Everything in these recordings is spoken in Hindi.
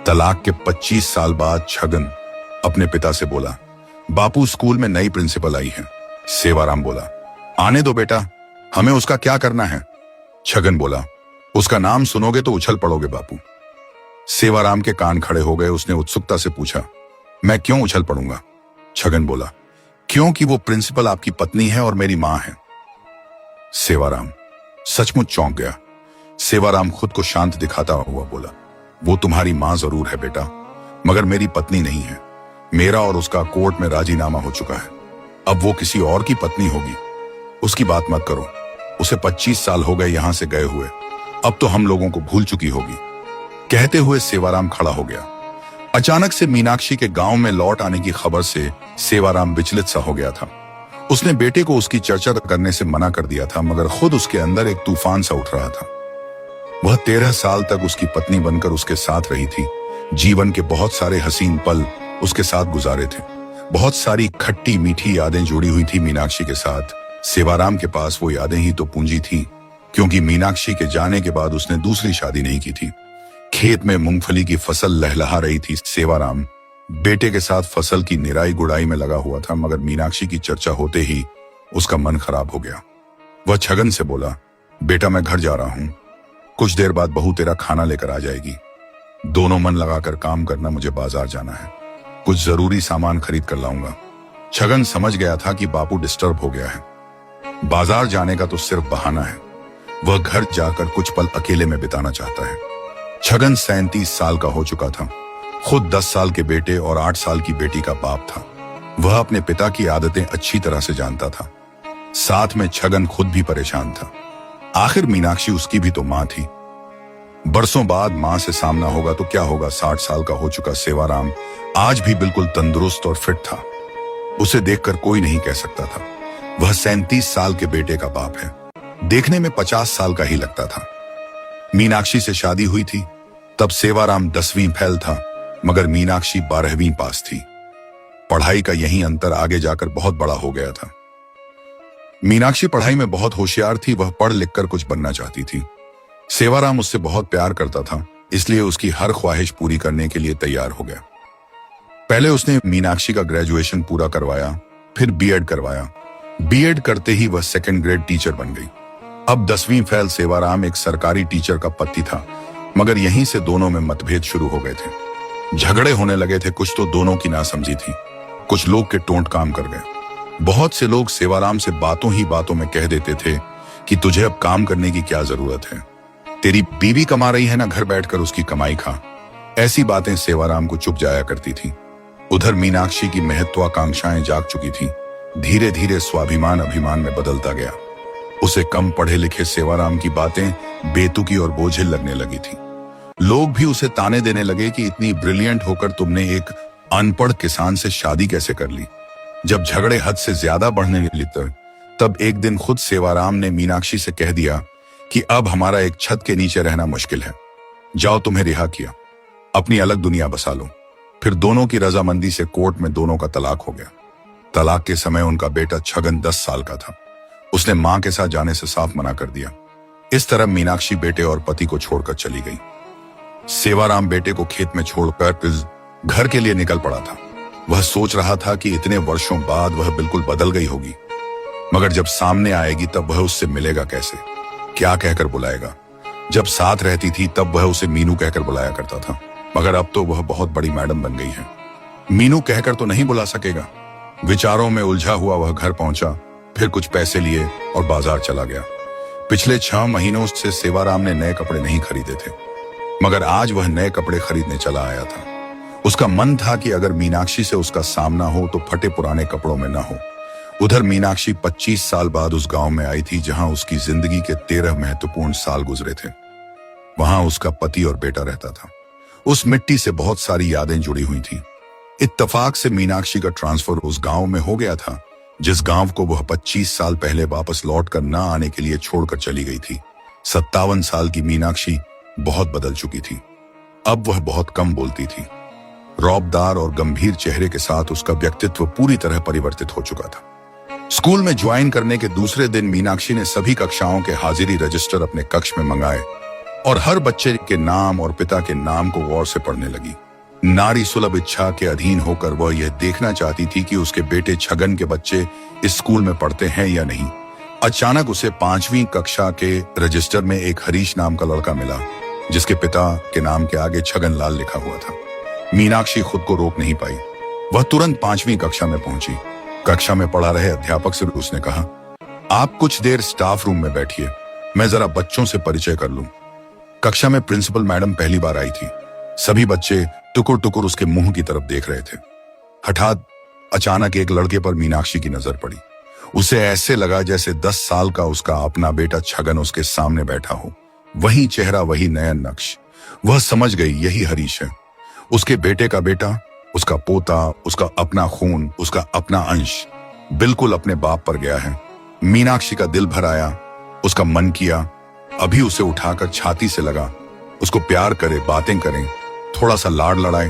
तलाक के 25 साल बाद छगन अपने पिता से बोला, बापू स्कूल में नई प्रिंसिपल आई है। सेवाराम बोला, आने दो बेटा, हमें उसका क्या करना है। छगन बोला, उसका नाम सुनोगे तो उछल पड़ोगे बापू। सेवाराम के कान खड़े हो गए। उसने उत्सुकता से पूछा, मैं क्यों उछल पड़ूंगा? छगन बोला, क्योंकि वो प्रिंसिपल आपकी पत्नी है और मेरी मां है। सेवाराम सचमुच चौंक गया। सेवाराम खुद को शांत दिखाता हुआ बोला, वो तुम्हारी मां जरूर है बेटा, मगर मेरी पत्नी नहीं है। मेरा और उसका कोर्ट में राजीनामा हो चुका है। अब वो किसी और की पत्नी होगी। उसकी बात मत करो। उसे 25 साल हो गए यहां से गए हुए। अब तो हम लोगों को भूल चुकी होगी। कहते हुए सेवाराम खड़ा हो गया। अचानक से मीनाक्षी के गांव में लौट आने की खबर से सेवाराम विचलित सा हो गया था। उसने बेटे को उसकी चर्चा करने से मना कर दिया था, मगर खुद उसके अंदर एक तूफान सा उठ रहा था। वह 13 साल तक उसकी पत्नी बनकर उसके साथ रही थी। जीवन के बहुत सारे हसीन पल उसके साथ गुजारे थे। बहुत सारी खट्टी मीठी यादें जुड़ी हुई थी मीनाक्षी के साथ। सेवाराम के पास वो यादें ही तो पूंजी थी, क्योंकि मीनाक्षी के जाने के बाद उसने दूसरी शादी नहीं की थी। खेत में मूंगफली की फसल लहलहा रही थी। सेवाराम बेटे के साथ फसल की निराई गुड़ाई में लगा हुआ था, मगर मीनाक्षी की चर्चा होते ही उसका मन खराब हो गया। वह छगन से बोला, बेटा मैं घर जा रहा हूं, कुछ देर बाद बहू तेरा खाना लेकर आ जाएगी। दोनों मन लगाकर काम करना, मुझे बाजार जाना है, कुछ जरूरी सामान खरीद कर लाऊंगा। छगन समझ गया था कि बापू डिस्टर्ब हो गया है। बाजार जाने का तो सिर्फ बहाना है। वह घर जाकर कुछ पल अकेले में बिताना चाहता है। छगन 37 साल का हो चुका था। खुद 10 साल के बेटे और 8 साल की बेटी का बाप था। वह अपने पिता की आदतें अच्छी तरह से जानता था। साथ में छगन खुद भी परेशान था। आखिर मीनाक्षी उसकी भी तो मां थी। बरसों बाद मां से सामना होगा तो क्या होगा। 60 साल का हो चुका सेवाराम आज भी बिल्कुल तंदुरुस्त और फिट था। उसे देखकर कोई नहीं कह सकता था वह 37 साल के बेटे का बाप है। देखने में 50 साल का ही लगता था। मीनाक्षी से शादी हुई थी तब सेवाराम 10वीं फेल था, मगर मीनाक्षी 12वीं पास थी। पढ़ाई का यही अंतर आगे जाकर बहुत बड़ा हो गया था। मीनाक्षी पढ़ाई में बहुत होशियार थी। वह पढ़ लिख कर कुछ बनना चाहती थी। सेवाराम उससे बहुत प्यार करता था, इसलिए उसकी हर ख्वाहिश पूरी करने के लिए तैयार हो गया। पहले उसने मीनाक्षी का ग्रेजुएशन पूरा करवाया, फिर बीएड करवाया। बीएड करते ही वह 2nd ग्रेड टीचर बन गई। अब 10वीं फेल सेवाराम एक सरकारी टीचर का पति था, मगर यहीं से दोनों में मतभेद शुरू हो गए थे। झगड़े होने लगे थे। कुछ तो दोनों की नासमझी थी, कुछ लोग के टोंट काम कर गए। बहुत से लोग सेवाराम से बातों ही बातों में कह देते थे कि तुझे अब काम करने की क्या जरूरत है, तेरी बीवी कमा रही है ना, घर बैठकर उसकी कमाई खा। ऐसी बातें सेवाराम को चुप जाया करती थी। उधर मीनाक्षी की महत्वाकांक्षाएं जाग चुकी थी। धीरे धीरे स्वाभिमान अभिमान में बदलता गया। उसे कम पढ़े लिखे सेवाराम की बातें बेतुकी और बोझिल लगने लगी थी। लोग भी उसे ताने देने लगे कि इतनी ब्रिलियंट होकर तुमने एक अनपढ़ किसान से शादी कैसे कर ली। जब झगड़े हद से ज्यादा बढ़ने लगे तब एक दिन खुद सेवाराम ने मीनाक्षी से कह दिया कि अब हमारा एक छत के नीचे रहना मुश्किल है, जाओ तुम्हें रिहा किया, अपनी अलग दुनिया बसा लो। फिर दोनों की रजामंदी से कोर्ट में दोनों का तलाक हो गया। तलाक के समय उनका बेटा छगन 10 साल का था। उसने मां के साथ जाने से साफ मना कर दिया। इस तरह मीनाक्षी बेटे और पति को छोड़कर चली गई। सेवाराम बेटे को खेत में छोड़कर घर के लिए निकल पड़ा था। वह सोच रहा था कि इतने वर्षों बाद वह बिल्कुल बदल गई होगी, मगर जब सामने आएगी तब वह उससे मिलेगा कैसे, क्या कहकर बुलाएगा। जब साथ रहती थी तब वह उसे मीनू कहकर बुलाया करता था, मगर अब तो वह बहुत बड़ी मैडम बन गई है। मीनू कहकर तो नहीं बुला सकेगा। विचारों में उलझा हुआ वह घर पहुंचा, फिर कुछ पैसे लिए और बाजार चला गया। पिछले 6 महीनों से सेवाराम ने नए कपड़े नहीं खरीदे थे, मगर आज वह नए कपड़े खरीदने चला आया था। उसका मन था कि अगर मीनाक्षी से उसका सामना हो तो फटे पुराने कपड़ों में न हो। उधर मीनाक्षी 25 साल बाद उस गांव में आई थी जहां उसकी जिंदगी के 13 महत्वपूर्ण साल गुजरे थे। वहां उसका पति और बेटा रहता था। उस मिट्टी से बहुत सारी यादें जुड़ी हुई थी। इत्तेफाक से मीनाक्षी का ट्रांसफर उस गांव में हो गया था जिस गांव को वह 25 साल पहले वापस लौट कर न आने के लिए छोड़कर चली गई थी। 57 साल की मीनाक्षी बहुत बदल चुकी थी। अब वह बहुत कम बोलती थी। रौबदार और गंभीर चेहरे के साथ उसका व्यक्तित्व पूरी तरह परिवर्तित हो चुका था। स्कूल में ज्वाइन करने के दूसरे दिन मीनाक्षी ने सभी कक्षाओं के हाजिरी रजिस्टर अपने कक्ष में मंगाए। और हर बच्चे के नाम और पिता के नाम को गौर से पढ़ने लगी। नारी सुलभ इच्छा के अधीन होकर वह यह देखना चाहती थी कि उसके बेटे छगन के बच्चे इस स्कूल में पढ़ते हैं या नहीं। अचानक उसे 5वीं कक्षा के रजिस्टर में एक हरीश नाम का लड़का मिला, जिसके पिता के नाम के आगे छगन लाल लिखा हुआ था। मीनाक्षी खुद को रोक नहीं पाई। वह तुरंत 5वीं कक्षा में पहुंची। कक्षा में पढ़ा रहे अध्यापक से उसने कहा, आप कुछ देर स्टाफ रूम में बैठिए, मैं जरा बच्चों से परिचय कर लूं। कक्षा में प्रिंसिपल मैडम पहली बार आई थी। सभी बच्चे टुकुर टुकुर उसके मुंह की तरफ देख रहे थे। हठात अचानक एक लड़के पर मीनाक्षी की नजर पड़ी। उसे ऐसे लगा जैसे 10 साल का उसका अपना बेटा छगन उसके सामने बैठा हो। वही चेहरा, वही नयन नक्श। वह समझ गई यही हरीश है, उसके बेटे का बेटा, उसका पोता, उसका अपना खून, उसका अपना अंश बिल्कुल अपने बाप पर गया है। मीनाक्षी का दिल भर आया। उसका मन किया अभी उसे उठाकर छाती से लगा, उसको प्यार करे, बातें करें, थोड़ा सा लाड़ लड़ाए,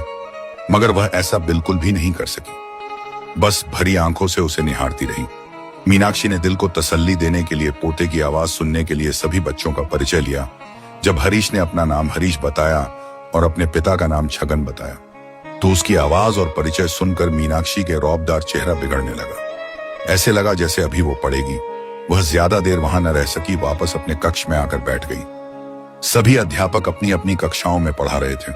मगर वह ऐसा बिल्कुल भी नहीं कर सकी। बस भरी आंखों से उसे निहारती रही। मीनाक्षी ने दिल को तसल्ली देने के लिए पोते की आवाज सुनने के लिए सभी बच्चों का परिचय लिया। जब हरीश ने अपना नाम हरीश बताया और अपने पिता का नाम छगन बताया, तो उसकी आवाज और परिचय सुनकर मीनाक्षी के रौबदार चेहरा बिगड़ने लगा। ऐसे लगा जैसे अभी वो पड़ेगी। वह ज्यादा देर वहां न रह सकी, वापस अपने कक्ष में आकर बैठ गई। सभी अध्यापक अपनी अपनी कक्षाओं में पढ़ा रहे थे,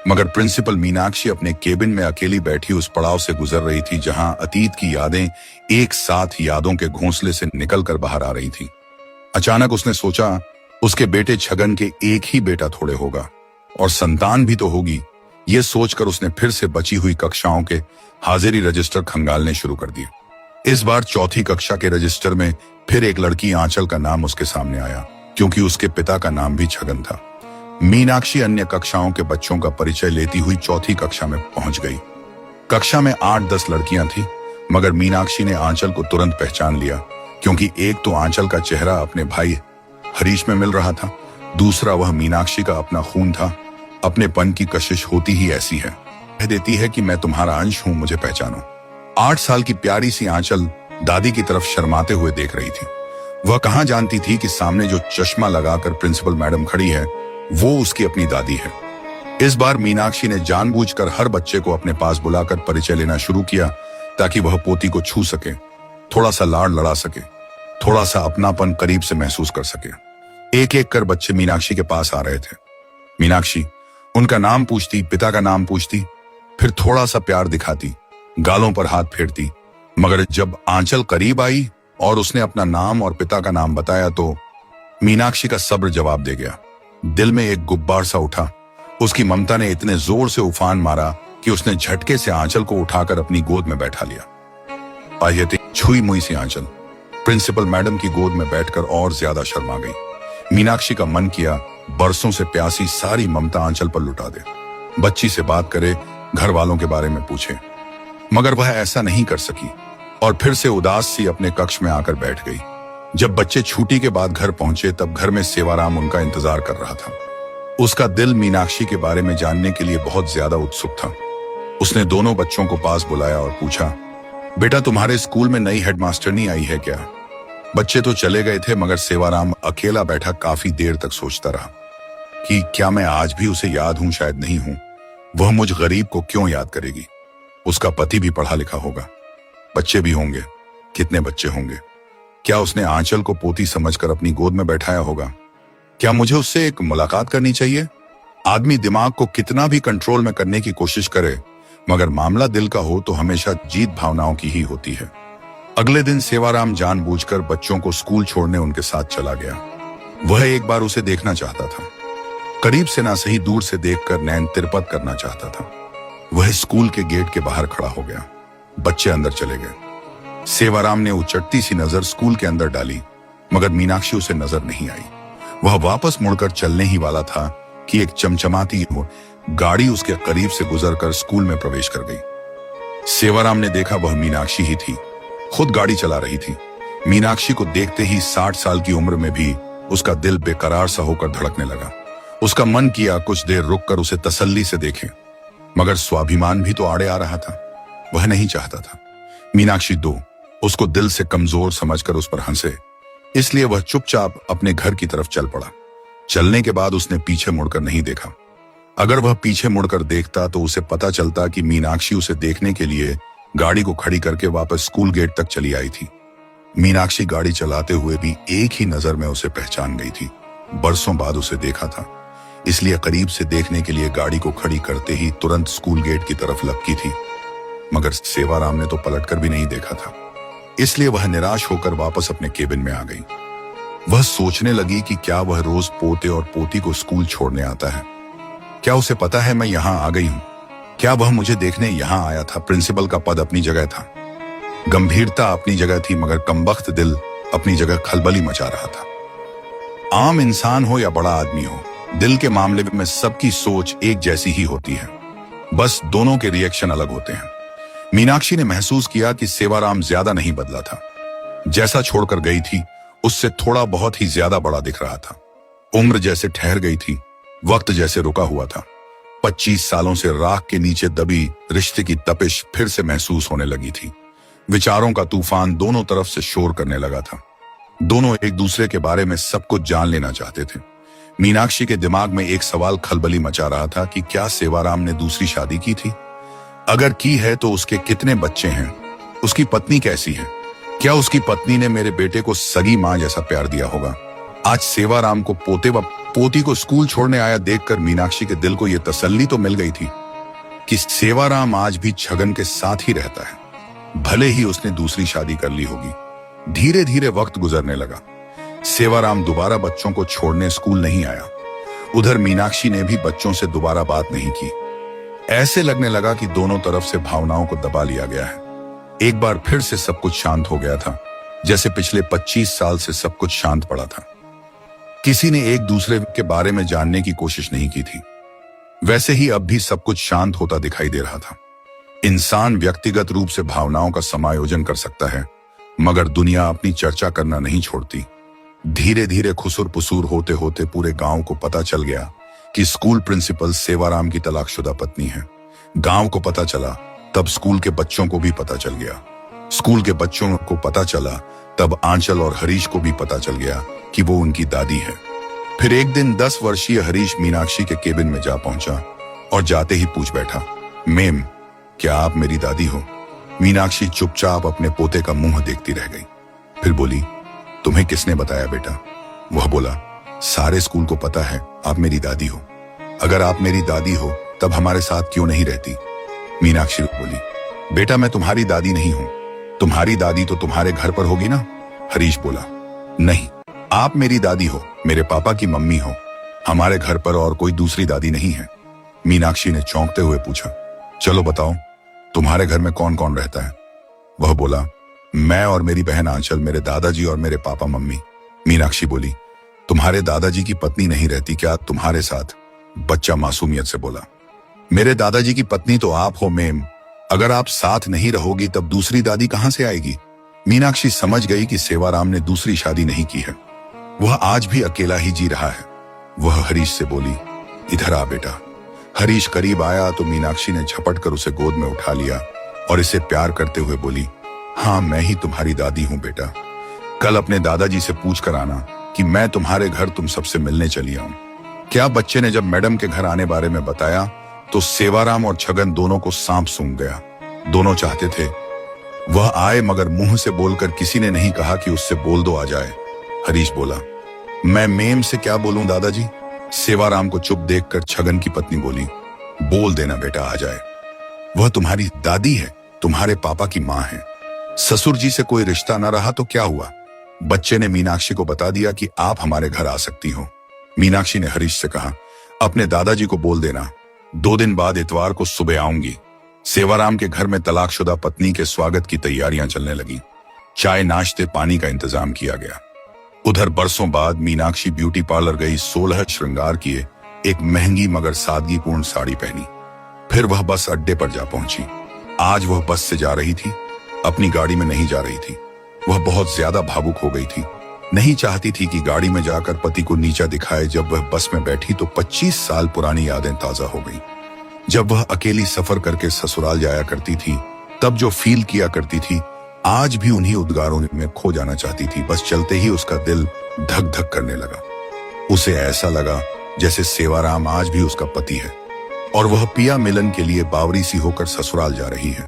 मगर प्रिंसिपल मीनाक्षी अपने केबिन में अकेली बैठी उस पड़ाव से गुजर रही थी जहां अतीत की यादें एक साथ यादों के घोंसले से निकलकर बाहर आ रही थी। अचानक उसने सोचा, उसके बेटे छगन के एक ही बेटा थोड़े होगा और संतान भी तो होगी। ये सोचकर उसने फिर से बची हुई कक्षाओं के हाजिरी रजिस्टर खंगालने शुरू कर दिए। इस बार 4थी कक्षा के रजिस्टर में फिर एक लड़की आंचल का नाम उसके सामने आया, क्योंकि उसके पिता का नाम भी छगन था। मीनाक्षी अन्य कक्षाओं के बच्चों का परिचय लेती हुई 4थी कक्षा में पहुंच गई। कक्षा में 8-10 लड़कियां थी, मगर मीनाक्षी ने आंचल को तुरंत पहचान लिया, क्योंकि एक तो आंचल का चेहरा अपने भाई हरीश में मिल रहा था, दूसरा वह मीनाक्षी का अपना खून था। अपनेपन की कशिश होती ही ऐसी है, कह देती है कि मैं तुम्हारा अंश हूं, मुझे पहचानो। 8 साल की प्यारी सी आंचल दादी की तरफ शर्माते हुए देख रही थी। वह कहां जानती थी कि सामने जो चश्मा लगाकर प्रिंसिपल मैडम खड़ी है, वो उसकी अपनी दादी है। इस बार मीनाक्षी ने जानबूझकर हर बच्चे को अपने पास बुलाकर परिचय लेना शुरू किया, ताकि वह पोती को छू सके, थोड़ा सा लाड़ लड़ा सके, थोड़ा सा अपनापन करीब से महसूस कर सके। एक एक कर बच्चे मीनाक्षी के पास आ रहे थे। मीनाक्षी उनका नाम पूछती, पिता का नाम पूछती, फिर थोड़ा सा प्यार दिखाती, गालों पर हाथ फेरती। मगर जब आंचल करीब आई और उसने अपना नाम और पिता का नाम बताया, तो मीनाक्षी का सब्र जवाब दे गया। दिल में एक गुब्बार सा उठा। उसकी ममता ने इतने जोर से उफान मारा कि उसने झटके से आंचल को उठाकर अपनी गोद में बैठा लिया। पायेती छुई मुई सी आंचल प्रिंसिपल मैडम की गोद में बैठकर और ज्यादा शर्मा गई। मीनाक्षी का मन किया बरसों से प्यासी सारी ममता आंचल पर लुटा दे, बच्ची से बात करे, घर वालों के बारे में पूछे, मगर वह ऐसा नहीं कर सकी और फिर से उदास सी अपने कक्ष में आकर बैठ गई। जब बच्चे छुट्टी के बाद घर पहुंचे, तब घर में सेवाराम उनका इंतजार कर रहा था। उसका दिल मीनाक्षी के बारे में जानने के लिए बहुत ज्यादा उत्सुक था। उसने दोनों बच्चों को पास बुलाया और पूछा, बेटा तुम्हारे स्कूल में नई हेडमास्टरनी आई है क्या? बच्चे तो चले गए थे, मगर सेवाराम अकेला बैठा काफी देर तक सोचता रहा कि क्या मैं आज भी उसे याद हूं? शायद नहीं हूं। वह मुझ गरीब को क्यों याद करेगी? उसका पति भी पढ़ा लिखा होगा, बच्चे भी होंगे। कितने बच्चे होंगे? क्या उसने आंचल को पोती समझकर अपनी गोद में बैठाया होगा? क्या मुझे उससे एक मुलाकात करनी चाहिए? आदमी दिमाग को कितना भी कंट्रोल में करने की कोशिश करे, मगर मामला दिल का हो तो हमेशा जीत भावनाओं की ही होती है। अगले दिन सेवाराम जानबूझकर बच्चों को स्कूल छोड़ने उनके साथ चला गया। वह एक बार उसे देखना चाहता था, करीब से ना सही दूर से देखकर नैन तिरपत करना चाहता था। वह स्कूल के गेट के बाहर खड़ा हो गया। बच्चे अंदर चले गए। सेवाराम ने उचटती सी नजर स्कूल के अंदर डाली, मगर मीनाक्षी उसे नजर नहीं आई। वह वापस मुड़कर चलने ही वाला था कि एक चमचमाती गाड़ी उसके करीब से गुजरकर स्कूल में प्रवेश कर गई। सेवाराम ने देखा वह मीनाक्षी ही थी, खुद गाड़ी चला रही थी। मीनाक्षी को देखते ही 60 साल की उम्र में भी उसका दिल बेकरार सा होकर धड़कने लगा। उसका मन किया कुछ देर रुककर उसे तसल्ली से देखे, मगर स्वाभिमान भी तो आड़े आ रहा था। वह नहीं चाहता था मीनाक्षी उसको दिल से कमजोर समझकर उस पर हंसे, इसलिए वह चुपचाप अपने घर की तरफ चल पड़ा। चलने के बाद उसने पीछे मुड़कर नहीं देखा। अगर वह पीछे मुड़कर देखता तो उसे पता चलता कि मीनाक्षी उसे देखने के लिए गाड़ी को खड़ी करके वापस स्कूल गेट तक चली आई थी। मीनाक्षी गाड़ी चलाते हुए भी एक ही नजर में उसे पहचान गई थी। बरसों बाद उसे देखा था, इसलिए करीब से देखने के लिए गाड़ी को खड़ी करते ही तुरंत स्कूल गेट की तरफ लपकी थी। मगर सेवाराम ने तो पलटकर भी नहीं देखा था, इसलिए वह निराश होकर वापस अपने केबिन में आ गई। वह सोचने लगी कि क्या वह रोज पोते और पोती को स्कूल छोड़ने आता है? क्या उसे पता है मैं यहां आ गई हूं? क्या वह मुझे देखने यहां आया था? प्रिंसिपल का पद अपनी जगह था, गंभीरता अपनी जगह थी, मगर कमबख्त दिल अपनी जगह खलबली मचा रहा था। आम इंसान हो या बड़ा आदमी हो, दिल के मामले में सबकी सोच एक जैसी ही होती है, बस दोनों के रिएक्शन अलग होते हैं। मीनाक्षी ने महसूस किया कि सेवाराम ज्यादा नहीं बदला था। जैसा छोड़कर गई थी उससे थोड़ा बहुत ही ज्यादा बड़ा दिख रहा था। उम्र जैसे ठहर गई थी, वक्त जैसे रुका हुआ था। 25 सालों से राख के नीचे दबी रिश्ते की तपिश फिर से महसूस होने लगी थी। विचारों का तूफान दोनों तरफ से शोर करने लगा था। दोनों एक दूसरे के बारे में सब कुछ जान लेना चाहते थे। मीनाक्षी के दिमाग में एक सवाल खलबली मचा रहा था कि क्या सेवाराम ने दूसरी शादी की थी? अगर की है तो उसके कितने बच्चे हैं? उसकी पत्नी कैसी है? क्या उसकी पत्नी ने मेरे बेटे को सगी मां जैसा प्यार दिया होगा? आज सेवाराम को पोते व पोती को स्कूल छोड़ने आया देखकर मीनाक्षी के दिल को यह तसल्ली तो मिल गई थी कि सेवाराम आज भी छगन के साथ ही रहता है, भले ही उसने दूसरी शादी कर ली होगी। धीरे धीरे वक्त गुजरने लगा। सेवाराम दोबारा बच्चों को छोड़ने स्कूल नहीं आया। उधर मीनाक्षी ने भी बच्चों से दोबारा बात नहीं की। ऐसे लगने लगा कि दोनों तरफ से भावनाओं को दबा लिया गया है। एक बार फिर से सब कुछ शांत हो गया था, जैसे पिछले 25 साल से सब कुछ शांत पड़ा था। किसी ने एक दूसरे के बारे में जानने की कोशिश नहीं की थी। वैसे ही अब भी सब कुछ शांत होता दिखाई दे रहा था। इंसान व्यक्तिगत रूप से भावनाओं का समायोजन कर सकता है, मगर दुनिया अपनी चर्चा करना नहीं छोड़ती। धीरे धीरे खुसुर पुसूर होते होते पूरे गांव को पता चल गया कि स्कूल प्रिंसिपल सेवाराम की तलाकशुदा पत्नी है। गांव को पता चला तब स्कूल के बच्चों को भी पता चल गया। स्कूल के बच्चों को पता चला तब आंचल और हरीश को भी पता चल गया कि वो उनकी दादी है। फिर एक दिन 10 वर्षीय हरीश मीनाक्षी के केबिन में जा पहुंचा और जाते ही पूछ बैठा, मेम, क्या आप मेरी दादी हो? मीनाक्षी चुपचाप अपने पोते का मुंह देखती रह गई। फिर बोली, तुम्हें किसने बताया बेटा? वह बोला, सारे स्कूल को पता है आप मेरी दादी हो। अगर आप मेरी दादी हो तब हमारे साथ क्यों नहीं रहती? मीनाक्षी बोली, बेटा मैं तुम्हारी दादी नहीं हूं। तुम्हारी दादी तो तुम्हारे घर पर होगी ना? हरीश बोला, नहीं, आप मेरी दादी हो, मेरे पापा की मम्मी हो। हमारे घर पर और कोई दूसरी दादी नहीं है। मीनाक्षी ने चौंकते हुए पूछा, चलो बताओ, तुम्हारे घर में कौन कौन रहता है? वह बोला, मैं और मेरी बहन आंचल, मेरे दादाजी और मेरे पापा मम्मी। मीनाक्षी बोली, तुम्हारे दादाजी की पत्नी नहीं रहती क्या तुम्हारे साथ? बच्चा मासूमियत से बोला, मेरे दादाजी की पत्नी तो आप हो मेम। अगर आप साथ नहीं रहोगी तब दूसरी दादी कहां से आएगी? मीनाक्षी समझ गई कि सेवाराम ने दूसरी शादी नहीं की है, वह आज भी अकेला ही जी रहा है। वह हरीश से बोली, इधर आ बेटा। हरीश करीब आया तो मीनाक्षी ने झपट कर उसे गोद में उठा लिया और इसे प्यार करते हुए बोली, हाँ मैं ही तुम्हारी दादी हूं बेटा। कल अपने दादाजी से पूछ कर आना कि मैं तुम्हारे घर तुम सबसे मिलने चली आऊं। क्या बच्चे ने जब मैडम के घर आने बारे में बताया तो सेवाराम और छगन दोनों को सांप सूंघ गया। दोनों चाहते थे वह आए, मगर मुंह से बोलकर किसी ने नहीं कहा कि उससे बोल दो आ जाए। हरीश बोला, मैं मेम से क्या बोलूं दादाजी? सेवाराम को चुप देखकर छगन की पत्नी बोली, बोल देना बेटा आ जाए। वह तुम्हारी दादी है, तुम्हारे पापा की मां है। ससुर जी से कोई रिश्ता न रहा तो क्या हुआ? बच्चे ने मीनाक्षी को बता दिया कि आप हमारे घर आ सकती हो। मीनाक्षी ने हरीश से कहा, अपने दादाजी को बोल देना 2 दिन बाद इतवार को सुबह आऊंगी। सेवाराम के घर में तलाकशुदा पत्नी के स्वागत की तैयारियां चलने लगी। चाय, नाश्ते, पानी का इंतजाम किया गया। उधर बरसों बाद मीनाक्षी ब्यूटी पार्लर गई। 16 श्रृंगार किए, एक महंगी मगर सादगीपूर्ण साड़ी पहनी। फिर वह बस अड्डे पर जा पहुंची। आज वह बस से जा रही थी, अपनी गाड़ी में नहीं जा रही थी। वह बहुत ज्यादा भावुक हो गई थी। नहीं चाहती थी कि गाड़ी में जाकर पति को नीचा दिखाए। जब वह बस में बैठी तो 25 साल पुरानी यादें ताजा हो गईं। जब वह अकेली सफर करके ससुराल जाया करती थी तब जो फील किया करती थी, आज भी उन्हीं उद्गारों में खो जाना चाहती थी। बस चलते ही उसका दिल धक धक करने लगा। उसे ऐसा लगा जैसे सेवाराम आज भी उसका पति है और वह पिया मिलन के लिए बावरी सी होकर ससुराल जा रही है।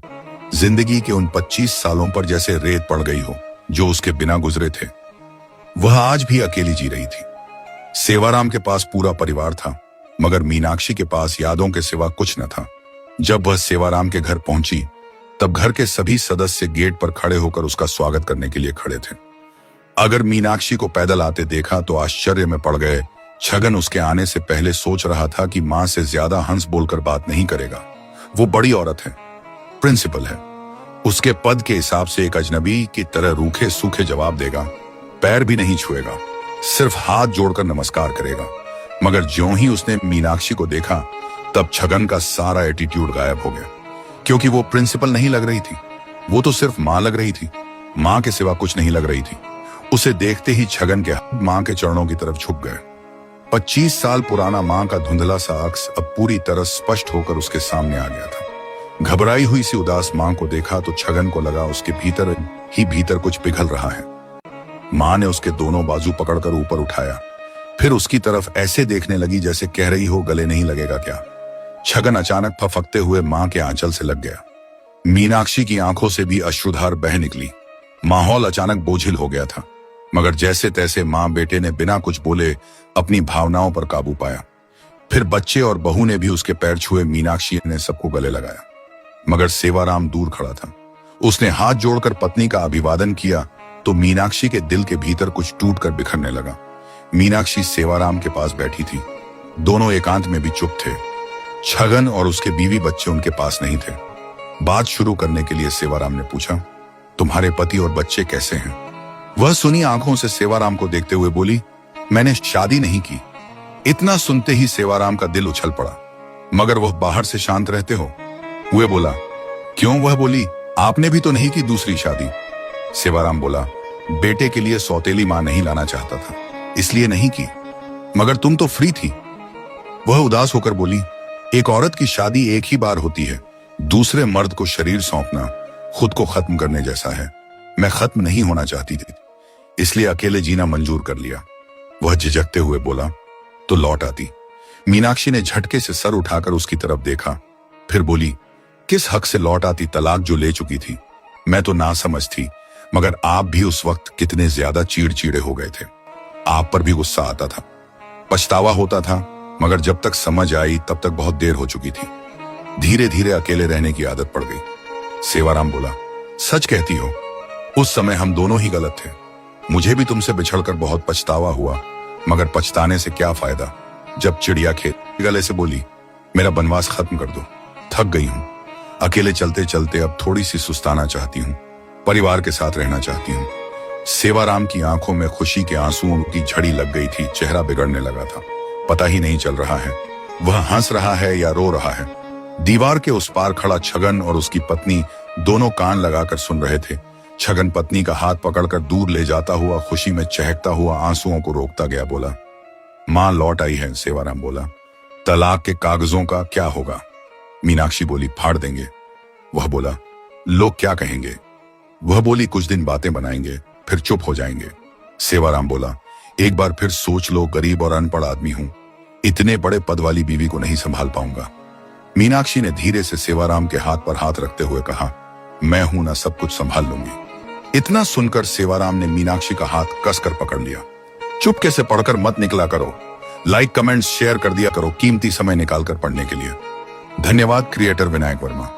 जिंदगी के उन 25 सालों पर जैसे रेत पड़ गई हो जो उसके बिना गुजरे थे। वह आज भी अकेली जी रही थी। सेवाराम के पास पूरा परिवार था, मगर मीनाक्षी के पास यादों के सिवा कुछ न था। जब वह सेवाराम के घर पहुंची तब घर के सभी सदस्य गेट पर खड़े होकर उसका स्वागत करने के लिए खड़े थे। अगर मीनाक्षी को पैदल आते देखा तो आश्चर्य में पड़ गए। छगन उसके आने से पहले सोच रहा था कि मां से ज्यादा हंस बोलकर बात नहीं करेगा। वो बड़ी औरत है, प्रिंसिपल है, उसके पद के हिसाब से एक अजनबी की तरह रूखे सूखे जवाब देगा, पैर भी नहीं छुएगा, सिर्फ हाथ जोड़कर नमस्कार करेगा। मगर ज्यों ही उसने मीनाक्षी को देखा तब छगन का सारा एटीट्यूड गायब हो गया, क्योंकि वो प्रिंसिपल नहीं लग रही थी, वो तो सिर्फ मां लग रही थी। मां के सिवा कुछ नहीं लग रही थी। उसे देखते ही छगन के हाथ मां के चरणों की तरफ झुक गए। 25 साल पुराना मां का धुंधला सा अक्स अब पूरी तरह स्पष्ट होकर उसके सामने आ गया था। घबराई हुई सी उदास मां को देखा तो छगन को लगा उसके भीतर ही भीतर कुछ पिघल रहा है। मां ने उसके दोनों बाजू पकड़कर ऊपर उठाया, फिर उसकी तरफ ऐसे देखने लगी जैसे कह रही हो गले नहीं लगेगा क्या। छगन अचानक फफकते हुए मां के आंचल से लग गया। मीनाक्षी की आंखों से भी अश्रुधार बह निकली। माहौल अचानक बोझिल हो गया था, मगर जैसे तैसे मां बेटे ने बिना कुछ बोले अपनी भावनाओं पर काबू पाया। फिर बच्चे और बहू ने भी उसके पैर छुए। मीनाक्षी ने सबको गले लगाया, मगर सेवाराम दूर खड़ा था। उसने हाथ जोड़कर पत्नी का अभिवादन किया तो मीनाक्षी के दिल के भीतर कुछ टूटकर बिखरने लगा। मीनाक्षी सेवाराम के पास बैठी थी। दोनों एकांत में भी चुप थे। छगन और उसके बीवी बच्चे उनके पास नहीं थे। बात शुरू करने के लिए सेवाराम ने पूछा, तुम्हारे पति और बच्चे कैसे हैं? वह सुनी आंखों से सेवाराम को देखते हुए बोली, मैंने शादी नहीं की। इतना सुनते ही सेवाराम का दिल उछल पड़ा। मगर वह बाहर से शांत रहते हो? वह बोला, क्यों? वह बोली, आपने भी तो नहीं की दूसरी शादी। सेवाराम बोला, बेटे के लिए सौतेली मां नहीं लाना चाहता था, इसलिए नहीं की। मगर तुम तो फ्री थी। वह उदास होकर बोली, एक औरत की शादी एक ही बार होती है। दूसरे मर्द को शरीर सौंपना खुद को खत्म करने जैसा है। मैं खत्म नहीं होना चाहती थी, इसलिए अकेले जीना मंजूर कर लिया। वह झिझकते हुए बोला, तो लौट आती। मीनाक्षी ने झटके से सर उठाकर उसकी तरफ देखा, फिर बोली, किस हक से लौट आती तलाक जो ले चुकी थी? मैं तो ना समझ थी, मगर आप भी उस वक्त कितने ज्यादा चिड़चिड़े हो गए थे। आप पर भी गुस्सा आता था, पछतावा होता था, मगर जब तक समझ आई तब तक बहुत देर हो चुकी थी। धीरे धीरे अकेले रहने की आदत पड़ गई। सेवाराम बोला, सच कहती हो, उस समय हम दोनों ही गलत थे। मुझे भी तुमसे बिछड़कर बहुत पछतावा हुआ, मगर पछताने से क्या फायदा जब चिड़िया खेत गले से बोली, मेरा बनवास खत्म कर दो, थक गई हूं। अकेले चलते चलते अब थोड़ी सी सुस्ताना चाहती हूँ, परिवार के साथ रहना चाहती हूँ। सेवाराम की आंखों में खुशी के आंसुओं की झड़ी लग गई थी। चेहरा बिगड़ने लगा था, पता ही नहीं चल रहा है वह हंस रहा है या रो रहा है। दीवार के उस पार खड़ा छगन और उसकी पत्नी दोनों कान लगाकर सुन रहे थे। छगन पत्नी का हाथ पकड़कर दूर ले जाता हुआ खुशी में चहकता हुआ आंसुओं को रोकता गया। बोला, मां लौट आई है। सेवाराम बोला, तलाक के कागजों का क्या होगा? मीनाक्षी बोली, फाड़ देंगे। वह बोला, लोग क्या कहेंगे? वह बोली, कुछ दिन बातें बनाएंगे, फिर चुप हो जाएंगे। सेवाराम बोला, एक बार फिर सोच लो, गरीब और अनपढ़ आदमी हूं, इतने बड़े पद वाली बीवी को नहीं संभाल पाऊंगा। मीनाक्षी ने धीरे से सेवाराम के हाथ पर हाथ रखते हुए कहा, मैं हूं ना, सब कुछ संभाल लूंगी। इतना सुनकर सेवाराम ने मीनाक्षी का हाथ कसकर पकड़ लिया। चुपके से पढ़कर मत निकला करो, लाइक कमेंट्स शेयर कर दिया करो कीमती समय निकालकर पढ़ने के लिए। धन्यवाद क्रिएटर विनायक वर्मा।